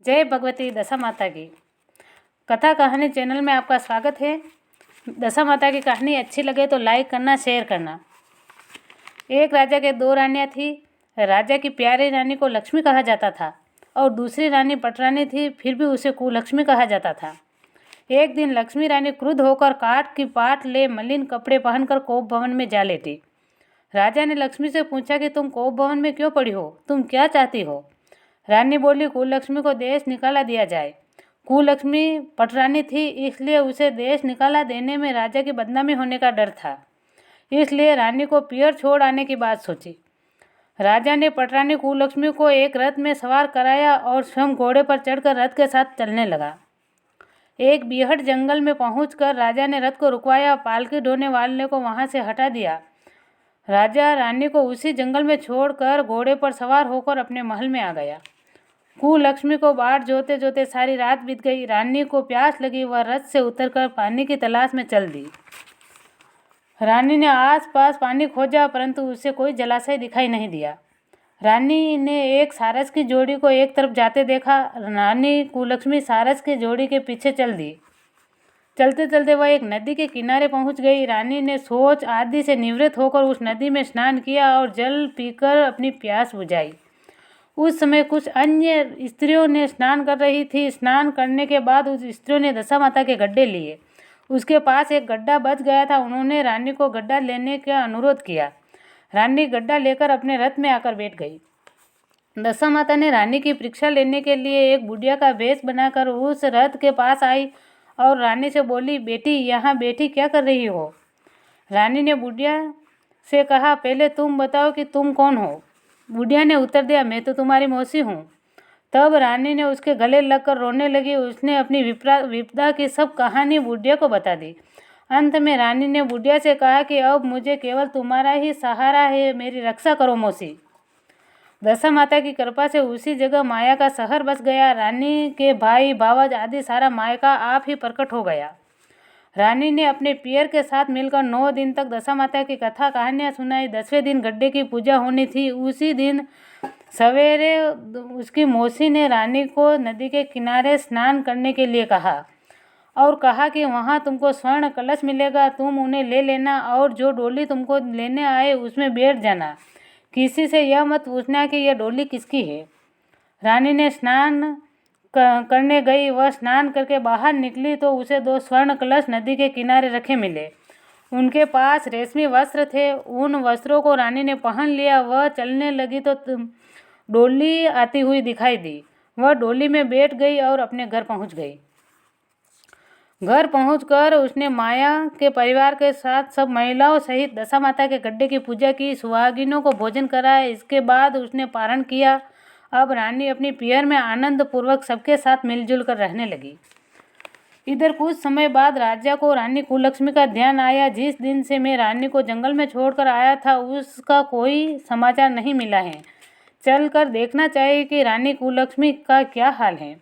जय भगवती दशा माता की कथा कहानी चैनल में आपका स्वागत है। दशा माता की कहानी अच्छी लगे तो लाइक करना, शेयर करना। एक राजा के दो रानियां थी। राजा की प्यारी रानी को लक्ष्मी कहा जाता था और दूसरी रानी पटरानी थी, फिर भी उसे कुलक्ष्मी कहा जाता था। एक दिन लक्ष्मी रानी क्रुद्ध होकर काठ की पाट ले मलिन कपड़े पहनकर कोप भवन में जा लेटी। राजा ने लक्ष्मी से पूछा कि तुम कोप भवन में क्यों पड़ी हो, तुम क्या चाहती हो? रानी बोली, कुलक्ष्मी को देश निकाला दिया जाए। कुलक्ष्मी पटरानी थी, इसलिए उसे देश निकाला देने में राजा की बदनामी होने का डर था। इसलिए रानी को पियर छोड़ आने की बात सोची। राजा ने पटरानी कुलक्ष्मी को एक रथ में सवार कराया और स्वयं घोड़े पर चढ़कर रथ के साथ चलने लगा। एक बीहड़ जंगल में पहुंचकर राजा ने रथ को रुकवाया, पालकी ढोने वाले को वहां से हटा दिया। राजा रानी को उसी जंगल में छोड़कर घोड़े पर सवार होकर अपने महल में आ गया। कुलक्ष्मी को बाट जोते जोते सारी रात बीत गई। रानी को प्यास लगी, वह रथ से उतरकर पानी की तलाश में चल दी। रानी ने आसपास पानी खोजा, परंतु उसे कोई जलाशय दिखाई नहीं दिया। रानी ने एक सारस की जोड़ी को एक तरफ जाते देखा। रानी कुलक्ष्मी सारस की जोड़ी के पीछे चल दी। चलते चलते वह एक नदी के किनारे पहुंच गई। रानी ने सोच आदि से निवृत्त होकर उस नदी में स्नान किया और जल पीकर अपनी प्यास बुझाई। उस समय कुछ अन्य स्त्रियों ने स्नान कर रही थी। स्नान करने के बाद उस स्त्रियों ने दशा माता के गड्ढे लिए। उसके पास एक गड्ढा बच गया था। उन्होंने रानी को गड्ढा लेने का अनुरोध किया। रानी गड्ढा लेकर अपने रथ में आकर बैठ गई। दशा माता ने रानी की परीक्षा लेने के लिए एक बुढ़िया का वेश बनाकर उस रथ के पास आई और रानी से बोली, बेटी यहाँ बैठी क्या कर रही हो? रानी ने बुढ़िया से कहा, पहले तुम बताओ कि तुम कौन हो? बुढ़िया ने उत्तर दिया, मैं तो तुम्हारी मौसी हूँ। तब रानी ने उसके गले लगकर रोने लगी। उसने अपनी विपदा की सब कहानी बुढ़िया को बता दी। अंत में रानी ने बुढ़िया से कहा कि अब मुझे केवल तुम्हारा ही सहारा है, मेरी रक्षा करो मौसी। दशा माता की कृपा से उसी जगह माया का शहर बस गया। रानी के भाई भावज आदि सारा मायका आप ही प्रकट हो गया। रानी ने अपने पियर के साथ मिलकर 9 दिन तक दशा माता की कथा कहानियाँ सुनाई। 10वें दिन गड्ढे की पूजा होनी थी। उसी दिन सवेरे उसकी मौसी ने रानी को नदी के किनारे स्नान करने के लिए कहा और कहा कि वहाँ तुमको स्वर्ण कलश मिलेगा, तुम उन्हें ले लेना और जो डोली तुमको लेने आए उसमें बैठ जाना। किसी से यह मत पूछना कि यह डोली किसकी है। रानी ने स्नान करने गई। वह स्नान करके बाहर निकली तो उसे 2 स्वर्ण कलश नदी के किनारे रखे मिले। उनके पास रेशमी वस्त्र थे। उन वस्त्रों को रानी ने पहन लिया। वह चलने लगी तो डोली आती हुई दिखाई दी। वह डोली में बैठ गई और अपने घर पहुंच गई। घर पहुंचकर उसने माया के परिवार के साथ सब महिलाओं सहित दशा माता के गड्ढे की पूजा की, सुहागिनों को भोजन कराया। इसके बाद उसने पारण किया। अब रानी अपनी पियर में आनंद पूर्वक सबके साथ मिलजुल कर रहने लगी। इधर कुछ समय बाद राजा को रानी कुलक्ष्मी का ध्यान आया। जिस दिन से मैं रानी को जंगल में छोड़कर आया था उसका कोई समाचार नहीं मिला है। चलकर देखना चाहिए कि रानी कुलक्ष्मी का क्या हाल है।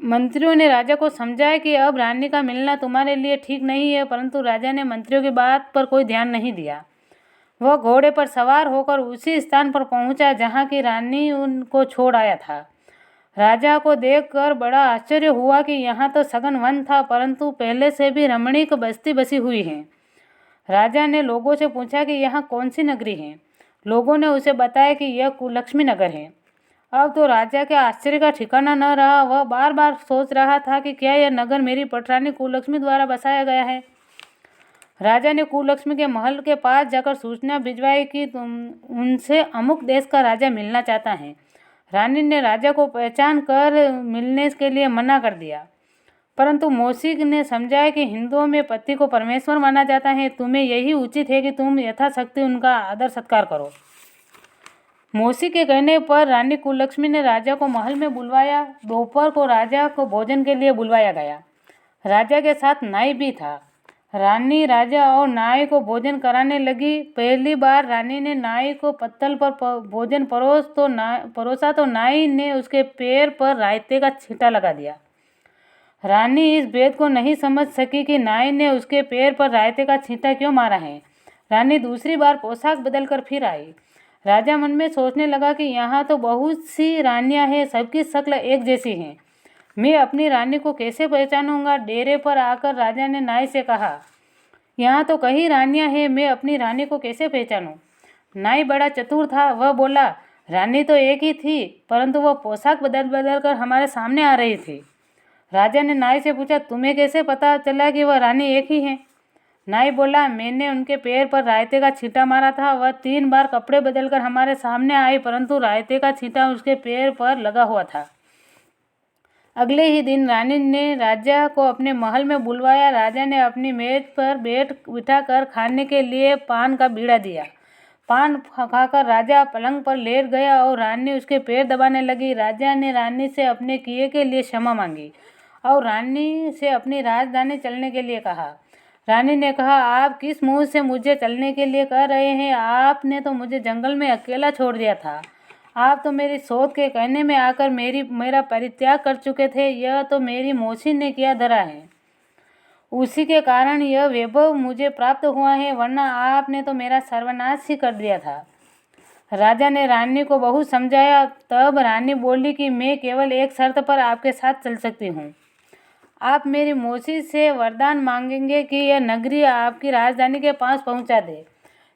मंत्रियों ने राजा को समझाया कि अब रानी का मिलना तुम्हारे लिए ठीक नहीं है, परंतु राजा ने मंत्रियों की बात पर कोई ध्यान नहीं दिया। वह घोड़े पर सवार होकर उसी स्थान पर पहुंचा जहां की रानी उनको छोड़ आया था। राजा को देखकर बड़ा आश्चर्य हुआ कि यहाँ तो सघन वन था, परंतु पहले से भी रमणीक बस्ती बसी हुई है। राजा ने लोगों से पूछा कि यहाँ कौन सी नगरी है। लोगों ने उसे बताया कि यह कुलक्ष्मी नगर है। अब तो राजा के आश्चर्य का ठिकाना न रहा। वह बार बार सोच रहा था कि क्या यह नगर मेरी पटरानी कुलक्ष्मी द्वारा बसाया गया है। राजा ने कुलक्ष्मी के महल के पास जाकर सूचना भिजवाई कि तुम उनसे अमुक देश का राजा मिलना चाहता है। रानी ने राजा को पहचान कर मिलने के लिए मना कर दिया, परंतु मौसी ने समझाया कि हिंदुओं में पति को परमेश्वर माना जाता है, तुम्हें यही उचित है कि तुम यथाशक्ति उनका आदर सत्कार करो। मौसी के कहने पर रानी कुलक्ष्मी ने राजा को महल में बुलवाया। दोपहर को राजा को भोजन के लिए बुलवाया गया। राजा के साथ नाई भी था। रानी राजा और नाई को भोजन कराने लगी। पहली बार रानी ने नाई को पत्तल पर भोजन परोसा तो नाई ने उसके पैर पर रायते का छींटा लगा दिया। रानी इस भेद को नहीं समझ सकी कि नाई ने उसके पैर पर रायते का छींटा क्यों मारा है। रानी दूसरी बार पोशाक बदलकर फिर आई। राजा मन में सोचने लगा कि यहाँ तो बहुत सी रानियाँ हैं, सबकी शक्ल एक जैसी हैं। मैं अपनी रानी को कैसे पहचानूंगा। डेरे पर आकर राजा ने नाई से कहा, यहाँ तो कई रानियाँ हैं, मैं अपनी रानी को कैसे पहचानूं। नाई बड़ा चतुर था। वह बोला, रानी तो एक ही थी, परंतु वह पोशाक बदल बदल कर हमारे सामने आ रही थी। राजा ने नाई से पूछा, तुम्हें कैसे पता चला कि वह रानी एक ही है। नाई बोला, मैंने उनके पैर पर रायते का छींटा मारा था। वह 3 बार कपड़े बदलकर हमारे सामने आई, परंतु रायते का छींटा उसके पैर पर लगा हुआ था। अगले ही दिन रानी ने राजा को अपने महल में बुलवाया। राजा ने अपनी मेज पर बिठाकर खाने के लिए पान का बीड़ा दिया। पान खाकर राजा पलंग पर लेट गया और रानी उसके पैर दबाने लगी। राजा ने रानी से अपने किए के लिए क्षमा मांगी और रानी से अपनी राजधानी चलने के लिए कहा। रानी ने कहा, आप किस मुंह से मुझे चलने के लिए कह रहे हैं। आपने तो मुझे जंगल में अकेला छोड़ दिया था। आप तो मेरी सोच के कहने में आकर मेरा परित्याग कर चुके थे। यह तो मेरी मौसी ने किया धरा है, उसी के कारण यह वैभव मुझे प्राप्त हुआ है, वरना आपने तो मेरा सर्वनाश ही कर दिया था। राजा ने रानी को बहुत समझाया। तब रानी बोली कि मैं केवल एक शर्त पर आपके साथ चल सकती हूँ। आप मेरी मौसी से वरदान मांगेंगे कि यह नगरी आपकी राजधानी के पास पहुँचा दे,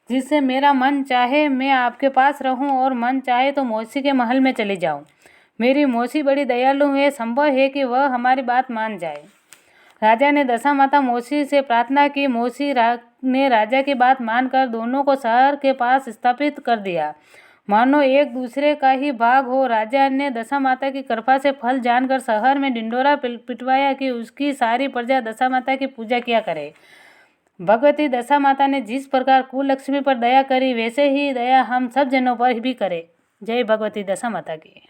जिससे मेरा मन चाहे मैं आपके पास रहूं और मन चाहे तो मौसी के महल में चली जाऊं। मेरी मौसी बड़ी दयालु है, संभव है कि वह हमारी बात मान जाए। राजा ने दशामाता मौसी से प्रार्थना की। मौसी ने राजा की बात मानकर दोनों को शहर के पास स्थापित कर दिया, मानो एक दूसरे का ही भाग हो। राजा ने दशामाता की कृपा से फल जानकर शहर में ढिंढोरा पिटवाया कि उसकी सारी प्रजा दशामाता की पूजा किया करे। भगवती दशामाता ने जिस प्रकार कुललक्ष्मी पर दया करी, वैसे ही दया हम सब जनों पर भी करे। जय भगवती दशामाता की।